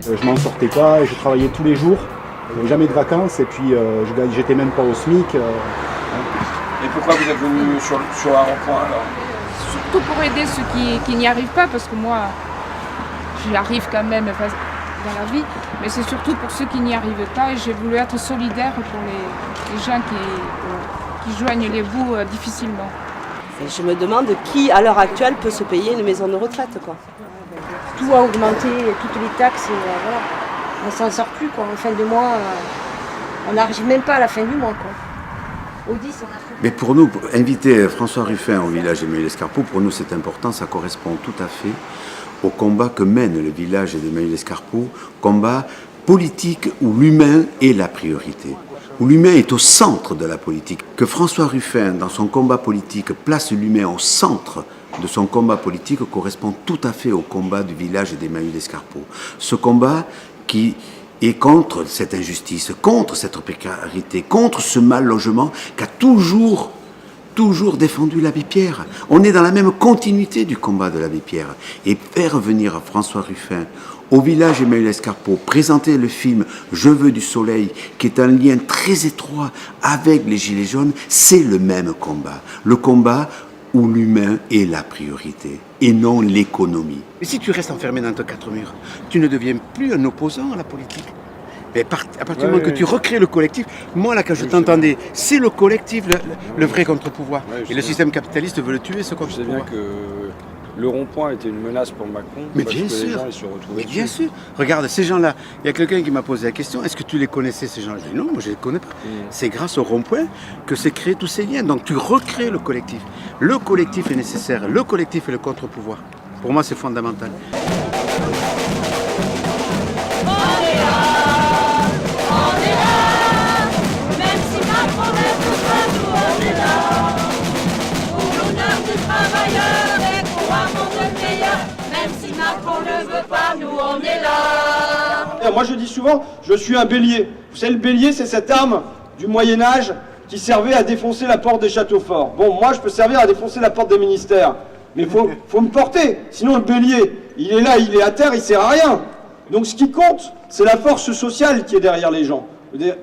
Je m'en sortais pas et je travaillais tous les jours, jamais de vacances et puis j'étais même pas au SMIC. Et pourquoi vous êtes venu sur un rond-point alors? Surtout pour aider ceux qui n'y arrivent pas, parce que moi, j'y arrive quand même dans la vie, mais c'est surtout pour ceux qui n'y arrivent pas et j'ai voulu être solidaire pour les gens qui joignent les bouts difficilement. Et je me demande qui, à l'heure actuelle, peut se payer une maison de retraite, quoi. Tout a augmenté, toutes les taxes, voilà. On s'en sort plus, quoi. En fin de mois, on n'arrive même pas à la fin du mois, quoi. Au 10, on a fait. Mais pour nous, inviter François Ruffin au village Emmanuel-Escarpot, pour nous c'est important, ça correspond tout à fait au combat que mène le village d'Emmanuel-Escarpot, combat politique où l'humain est la priorité, où l'humain est au centre de la politique. Que François Ruffin, dans son combat politique, place l'humain au centre de son combat politique correspond tout à fait au combat du village d'Emmanuel-Escarpot. Ce combat qui est contre cette injustice, contre cette précarité, contre ce mal logement qu'a toujours défendu l'abbé Pierre. On est dans la même continuité du combat de l'abbé Pierre. Et faire venir François Ruffin au village Emmanuel-Escarpot, présenter le film « Je veux du soleil », qui est un lien très étroit avec les Gilets jaunes, c'est le même combat. Le combat où l'humain est la priorité et non l'économie. Et si tu restes enfermé dans tes quatre murs, tu ne deviens plus un opposant à la politique. Mais à partir du moment que tu recrées le collectif, moi là quand je t'entendais, c'est le collectif le vrai contre-pouvoir. Et le système capitaliste veut le tuer, ce contre-pouvoir. Je sais bien que le rond-point était une menace pour Macron. Mais parce bien que sûr, les gens, ils se retrouvaient mais bien dessus. sûr. Regarde, ces gens-là, il y a quelqu'un qui m'a posé la question, est-ce que tu les connaissais ces gens-là? Je dis non, moi je les connais pas. C'est grâce au rond-point que s'est créé tous ces liens. Donc tu recrées le collectif. Le collectif est nécessaire, le collectif est le contre-pouvoir. Pour moi c'est fondamental. Moi je dis souvent, je suis un bélier. Vous savez, le bélier, c'est cette arme du Moyen-Âge qui servait à défoncer la porte des châteaux forts. Bon, moi je peux servir à défoncer la porte des ministères. Mais faut me porter, sinon le bélier, il est là, il est à terre, il sert à rien. Donc ce qui compte, c'est la force sociale qui est derrière les gens.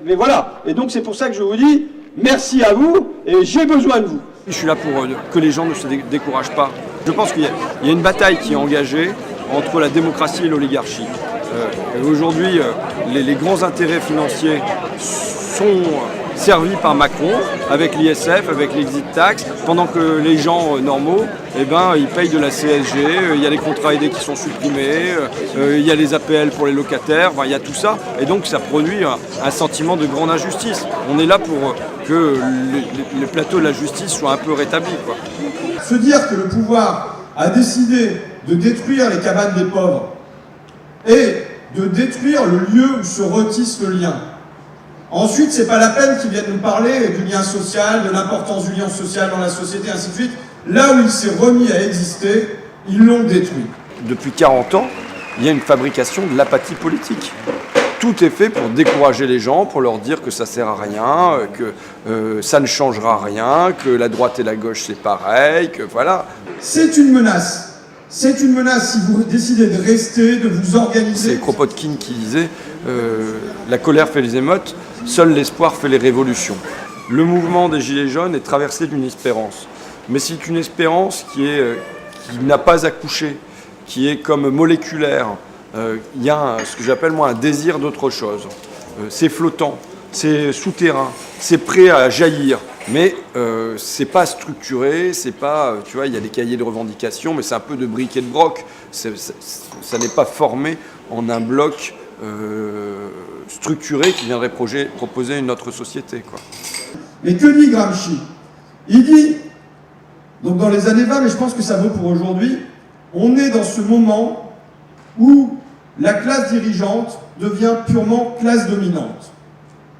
Mais voilà, et donc c'est pour ça que je vous dis, merci à vous, et j'ai besoin de vous. Je suis là pour que les gens ne se découragent pas. Je pense qu'il y a une bataille qui est engagée entre la démocratie et l'oligarchie. Aujourd'hui, les grands intérêts financiers sont servis par Macron, avec l'ISF, avec l'exit tax, pendant que les gens normaux, ils payent de la CSG, il y a les contrats aidés qui sont supprimés, il y a les APL pour les locataires, il y a tout ça, et donc ça produit un sentiment de grande injustice. On est là pour que le plateau de la justice soit un peu rétabli, quoi. Se dire que le pouvoir a décidé de détruire les cabanes des pauvres et de détruire le lieu où se retisse le lien. Ensuite, c'est pas la peine qu'ils viennent nous parler du lien social, de l'importance du lien social dans la société, ainsi de suite. Là où il s'est remis à exister, ils l'ont détruit. Depuis 40 ans, il y a une fabrication de l'apathie politique. Tout est fait pour décourager les gens, pour leur dire que ça sert à rien, que ça ne changera rien, que la droite et la gauche c'est pareil, que voilà. C'est une menace. C'est une menace si vous décidez de rester, de vous organiser. C'est Kropotkin qui disait la colère fait les émeutes, seul l'espoir fait les révolutions. Le mouvement des Gilets jaunes est traversé d'une espérance. Mais c'est une espérance qui n'a pas accouché, qui est comme moléculaire. Il y a ce que j'appelle moi un désir d'autre chose. C'est flottant, c'est souterrain, c'est prêt à jaillir. Mais c'est pas structuré, c'est pas, tu vois, il y a des cahiers de revendications, mais c'est un peu de briques et de broc. Ça n'est pas formé en un bloc structuré qui viendrait proposer une autre société, quoi. Mais que dit Gramsci? Il dit, donc dans les années 20, mais je pense que ça vaut pour aujourd'hui, on est dans ce moment où la classe dirigeante devient purement classe dominante.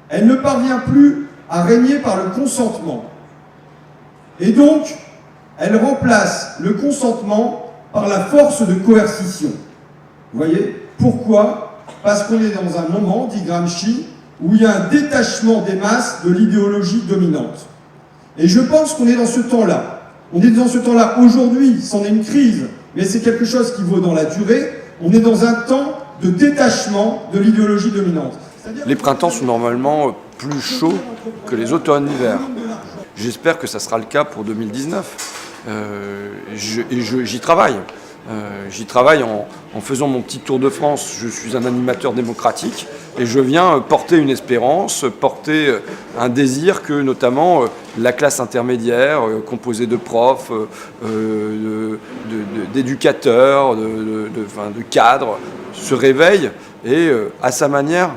Elle ne parvient plus à régner par le consentement. Et donc, elle remplace le consentement par la force de coercition. Vous voyez? Pourquoi? Parce qu'on est dans un moment, dit Gramsci, où il y a un détachement des masses de l'idéologie dominante. Et je pense qu'on est dans ce temps-là. On est dans ce temps-là aujourd'hui, c'en est une crise, mais c'est quelque chose qui vaut dans la durée. On est dans un temps de détachement de l'idéologie dominante. Les printemps sont normalement plus chauds que les automnes, l'hiver. J'espère que ça sera le cas pour 2019. J'y travaille. J'y travaille en faisant mon petit tour de France. Je suis un animateur démocratique et je viens porter une espérance, porter un désir que notamment la classe intermédiaire, composée de profs, d'éducateurs, de cadres, se réveille et à sa manière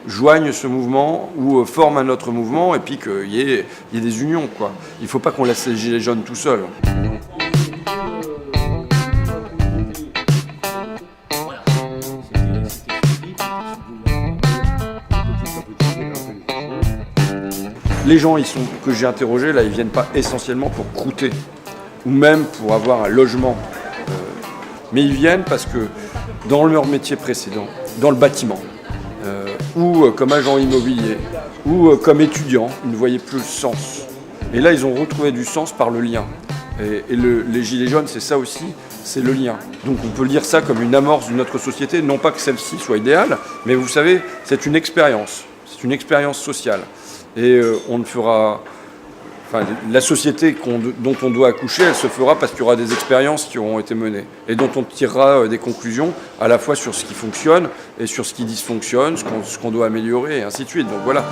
joigne ce mouvement ou forme un autre mouvement et puis qu'il y ait des unions, quoi. Il ne faut pas qu'on laisse les gilets jaunes tout seuls. Les gens que j'ai interrogés, là, ils ne viennent pas essentiellement pour croûter ou même pour avoir un logement. Mais ils viennent parce que dans leur métier précédent, dans le bâtiment, ou comme agent immobilier, ou comme étudiant, ils ne voyaient plus le sens. Et là, ils ont retrouvé du sens par le lien. Et les Gilets jaunes, c'est ça aussi, c'est le lien. Donc on peut lire ça comme une amorce d'une autre société, non pas que celle-ci soit idéale, mais vous savez, c'est une expérience sociale. Et on ne fera... Enfin, la société dont on doit accoucher, elle se fera parce qu'il y aura des expériences qui auront été menées et dont on tirera des conclusions à la fois sur ce qui fonctionne et sur ce qui dysfonctionne, ce qu'on doit améliorer et ainsi de suite. Donc voilà.